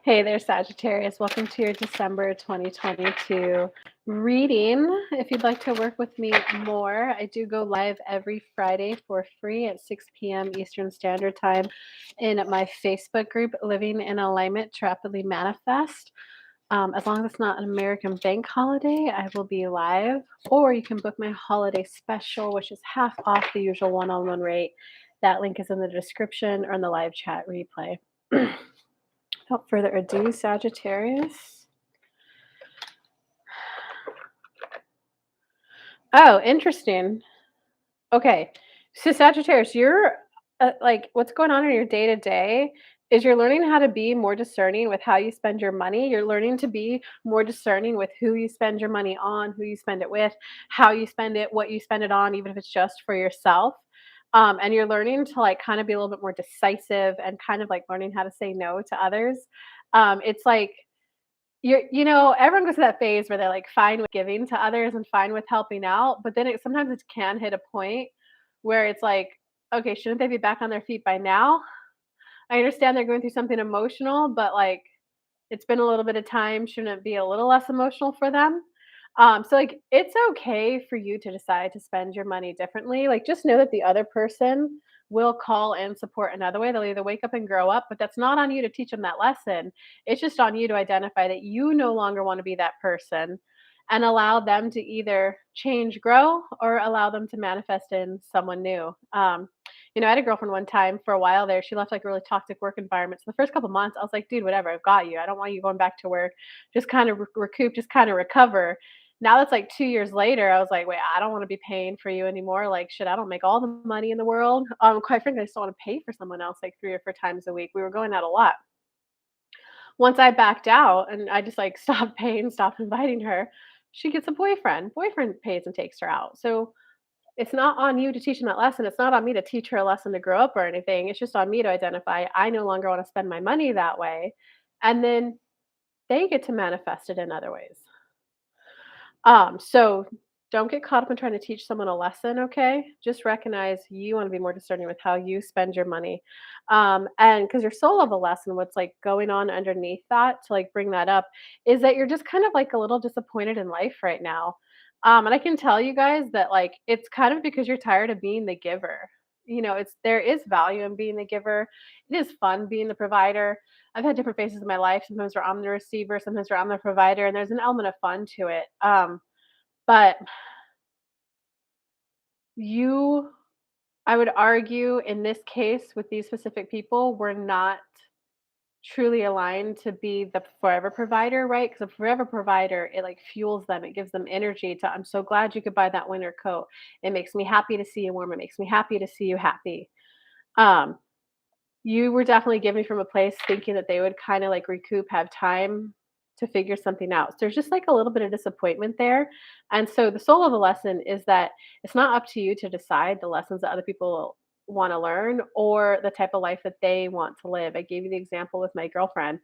Hey there, Sagittarius. Welcome to your December 2022 reading. If you'd like to work with me more, I do go live every Friday for free at 6 p.m. Eastern Standard Time in my Facebook group, Living in Alignment to Rapidly Manifest. As long as it's not an American bank holiday, I will be live. Or you can book my holiday special, which is half off the usual one on one rate. That link is in the description or in the live chat replay. Without further ado, Sagittarius. Oh, interesting. Okay. So, Sagittarius, you're like, what's going on in your day to day is you're learning how to be more discerning with how you spend your money. You're learning to be more discerning with who you spend your money on, who you spend it with, how you spend it, what you spend it on, even if it's just for yourself. And you're learning to like kind of be a little bit more decisive and kind of like learning how to say no to others. It's like everyone goes through that phase where they're, like, fine with giving to others and fine with helping out, but then sometimes it can hit a point where it's like, "Okay, shouldn't they be back on their feet by now?" I understand they're going through something emotional, but, like, it's been a little bit of time, shouldn't it be a little less emotional for them? So, it's okay for you to decide to spend your money differently, like, just know that the other person will call and support another way, they'll either wake up and grow up, but that's not on you to teach them that lesson, it's just on you to identify that you no longer wanna be that person, and allow them to either change, grow, or allow them to manifest in someone new. I had a girlfriend one time for a while there. She left like a really toxic work environment. So the first couple months, I was like, dude, whatever, I've got you. I don't want you going back to work. Just kind of recoup, just kind of recover. Now that's like 2 years later. I was like, wait, I don't want to be paying for you anymore. Like, shit, I don't make all the money in the world. Quite frankly, I just don't want to pay for someone else like 3 or 4 times a week. We were going out a lot. Once I backed out and I just like stopped paying, stopped inviting her, she gets a boyfriend. Boyfriend pays and takes her out. So it's not on you to teach them that lesson. It's not on me to teach her a lesson to grow up or anything. It's just on me to identify I no longer want to spend my money that way. And then they get to manifest it in other ways. So don't get caught up in trying to teach someone a lesson, okay? Just recognize you want to be more discerning with how you spend your money. And because your soul level lesson, what's like going on underneath that to like bring that up is that you're just kind of like a little disappointed in life right now. And I can tell you guys that like it's kind of because you're tired of being the giver. It's there is value in being the giver. It is fun being the provider. I've had different phases in my life. Sometimes where I'm the receiver, sometimes where I'm the provider, and there's an element of fun to it. But you I would argue in this case with these specific people, were not truly aligned to be the forever provider, right? Because a forever provider, it like fuels them. It gives them energy to, I'm so glad you could buy that winter coat. It makes me happy to see you warm. It makes me happy to see you happy. Um, You were definitely giving from a place thinking that they would kinda, like, recoup, have time to figure something out. So there's just, like, a little bit of disappointment there, and so the soul of the lesson is that it's not up to you to decide the lessons that other people wanna learn or the type of life that they want to live. I gave you the example with my girlfriend.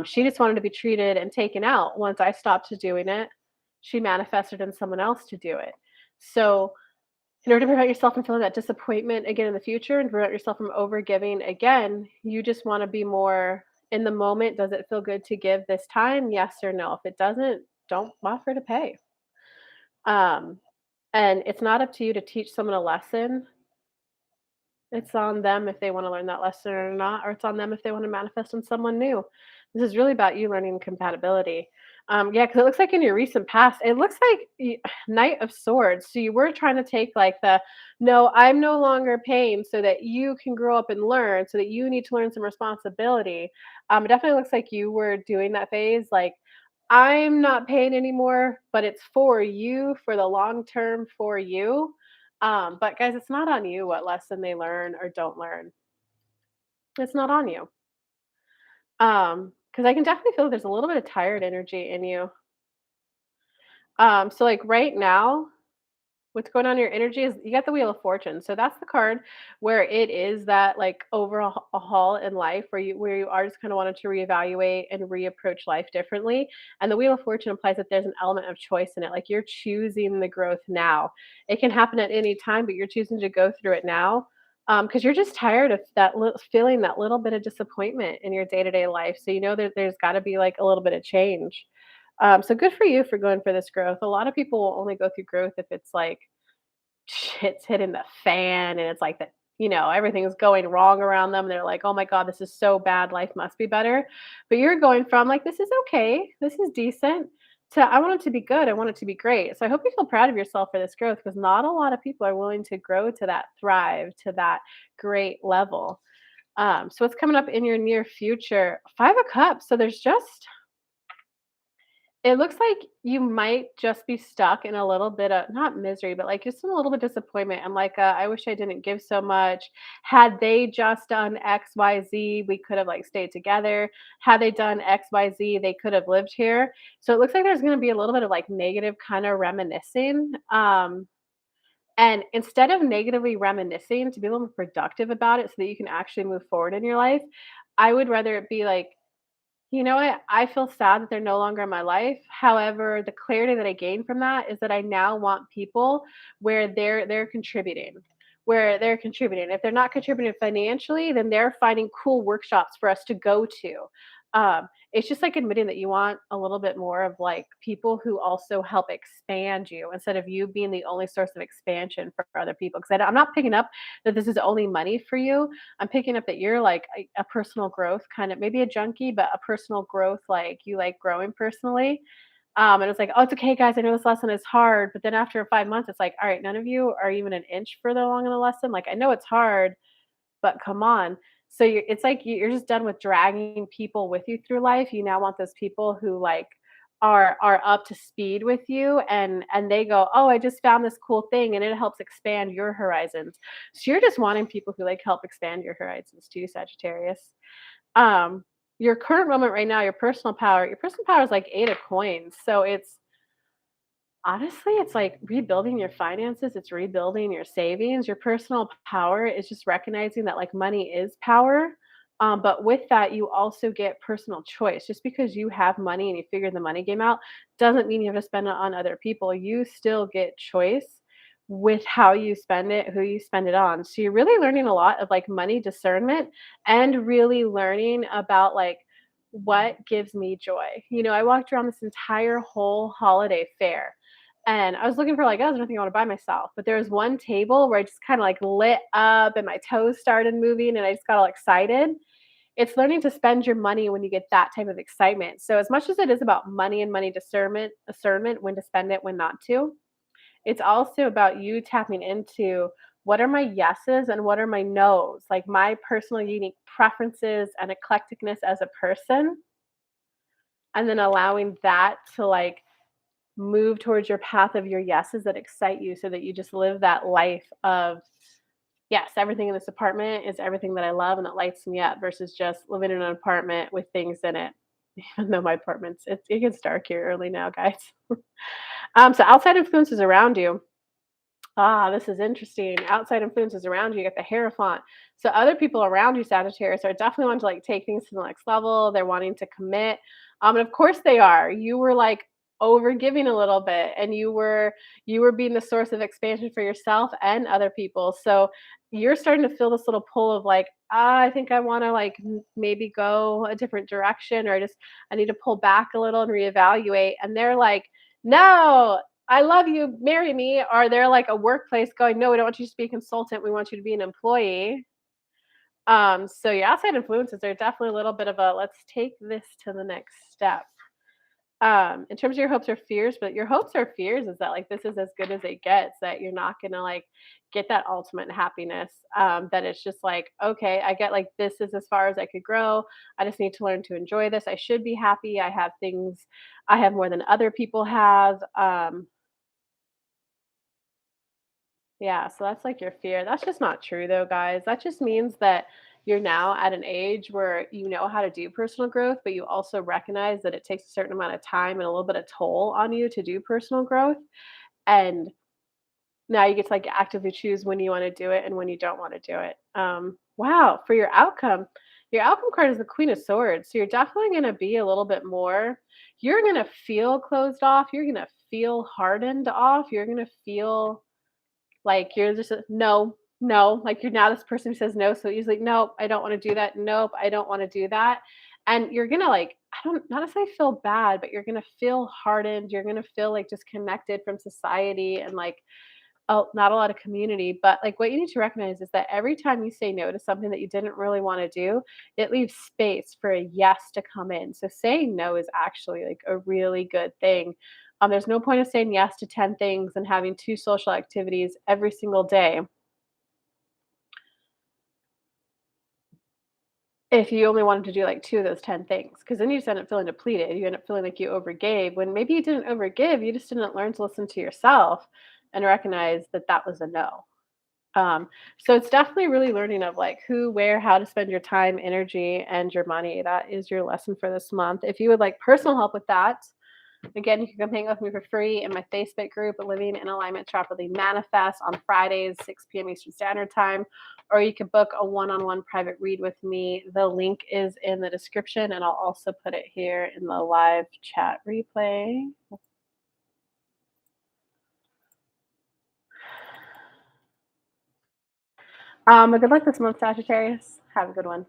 She just wanted to be treated and taken out. Once I stopped doing it, she manifested in someone else to do it. So in order to prevent yourself from feeling that disappointment again in the future and prevent yourself from overgiving again, you just want to be more in the moment. Does it feel good to give this time? Yes or no. If it doesn't, don't offer to pay. Um, and it's not up to you to teach someone a lesson. It's on them if they want to learn that lesson or not, or it's on them if they want to manifest in someone new. This is really about you learning compatibility. Yeah, because it looks like in your recent past, it looks like Knight of Swords. So you were trying to take like the no, I'm no longer paying so that you can grow up and learn, so that you need to learn some responsibility. It definitely looks like you were doing that phase. Like, I'm not paying anymore, but it's for you for the long term for you. But guys, it's not on you what lesson they learn or don't learn. It's not on you. Because I can definitely feel there's a little bit of tired energy in you. So like right now, what's going on in your energy is you got the Wheel of Fortune. So that's the card where it is that like overall a haul in life where you are just kind of wanted to reevaluate and reapproach life differently. And the Wheel of Fortune implies that there's an element of choice in it. Like you're choosing the growth now. It can happen at any time, but you're choosing to go through it now. Because you're just tired of feeling that little bit of disappointment in your day-to-day life, so you know that there's gotta be, like, a little bit of change. So good for you for going for this growth. A lot of people will only go through growth if it's, like, shit's hitting the fan and it's like that, everything's going wrong around them. They're like, "Oh my god, this is so bad. Life must be better." But you're going from like, "This is okay. This is decent," to, "I want it to be good. I want it to be great." So I hope you feel proud of yourself for this growth because not a lot of people are willing to grow to that thrive, to that great level. So what's coming up in your near future? 5 of Cups. So there's just it looks like you might just be stuck in a little bit of not misery, but, like, just a little bit disappointment and, like, "I wish I didn't give so much. Had they just done XYZ, we could have, like, stayed together. Had they done XYZ, they could have lived here." So it looks like there's gonna be a little bit of, like, negative kinda reminiscing, and instead of negatively reminiscing, to be a little more productive about it so that you can actually move forward in your life, I would rather it be like, "You know what? I feel sad that they're no longer in my life. However, the clarity that I gained from that is that I now want people where they're contributing, where they're contributing. If they're not contributing financially, then they're finding cool workshops for us to go to." It's just like admitting that you want a little bit more of like people who also help expand you instead of you being the only source of expansion for other people. Because I'm not picking up that this is only money for you. I'm picking up that you're like a personal growth kind of maybe a junkie, but a personal growth, like you like growing personally. And it's like, "Oh, it's okay, guys. I know this lesson is hard." But then after 5 months, it's like, "All right, none of you are even an inch further along in the lesson. Like, I know it's hard, but come on." So it's like you're just done with dragging people with you through life. You now want those people who like are up to speed with you and they go, "Oh, I just found this cool thing and it helps expand your horizons." So you're just wanting people who like help expand your horizons too, Sagittarius. Um your current moment right now, your personal power is like 8 of coins. So honestly, it's like rebuilding your finances, it's rebuilding your savings. Your personal power is just recognizing that like money is power. But with that, you also get personal choice. Just because you have money and you figure the money game out doesn't mean you have to spend it on other people. You still get choice with how you spend it, who you spend it on. So you're really learning a lot of like money discernment and really learning about like what gives me joy. I walked around this entire whole holiday fair and I was looking for like, oh, there's nothing I want to buy myself. But there was one table where I just kind of like lit up and my toes started moving and I just got all excited. It's learning to spend your money when you get that type of excitement. So as much as it is about money and money discernment, when to spend it, when not to, it's also about you tapping into what are my yeses and what are my nos, like my personal unique preferences and eclecticness as a person, and then allowing that to like move towards your path of your yeses that excite you so that you just live that life of, yes, everything in this apartment is everything that I love and that lights me up versus just living in an apartment with things in it. Even though my it gets dark here early now, guys. So outside influences around you. Ah, this is interesting. Outside influences around you, you get the Hierophant. So other people around you, Sagittarius, are definitely wanting to like take things to the next level. They're wanting to commit. And of course they are. You were like over giving a little bit and you were being the source of expansion for yourself and other people. So you're starting to feel this little pull of like, I think I want to like maybe go a different direction or I need to pull back a little and reevaluate. And they're like, no, I love you, marry me, or they're like a workplace going, "No, we don't want you to be a consultant, we want you to be an employee." So your outside influences are definitely a little bit of a let's take this to the next step. In terms of your hopes or fears, but your hopes or fears is that like this is as good as it gets, that you're not gonna like get that ultimate happiness. That it's just like, okay, I get like this is as far as I could grow. I just need to learn to enjoy this. I should be happy. I have things I have more than other people have. Yeah, so that's like your fear. That's just not true though, guys. That just means that you're now at an age where you know how to do personal growth, but you also recognize that it takes a certain amount of time and a little bit of toll on you to do personal growth. And now you get to like actively choose when you want to do it and when you don't want to do it. Wow, for your outcome card is the Queen of Swords. So you're definitely going to be a little bit more, you're going to feel closed off. You're going to feel hardened off. You're going to feel like you're just no. no, like, you're now this person who says no so easily, "Nope, I don't wanna do that. Nope, I don't wanna do that." And you're gonna, like, I don't not to say feel bad, but you're gonna feel hardened, you're gonna feel, like, disconnected from society and, like, oh, not a lot of community, but, like, what you need to recognize is that every time you say no to something that you didn't really wanna do, it leaves space for a yes to come in. So saying no is actually, like, a really good thing. There's no point of saying yes to 10 things and having 2 social activities every single day if you only wanted to do, like, 2 of those 10 things, because then you just end up feeling depleted, you end up feeling like you overgave when maybe you didn't overgive, you just didn't learn to listen to yourself and recognize that that was a no. So it's definitely really learning of, like, who, where, how to spend your time, energy, and your money. That is your lesson for this month. If you would like personal help with that, again, you can come hang with me for free in my Facebook group, Living in Alignment to Rapidly Manifest, on Fridays, 6 p.m. Eastern Standard Time, or you can book a one-on-one private read with me. The link is in the description, and I'll also put it here in the live chat replay. Good luck this month, Sagittarius. Have a good one.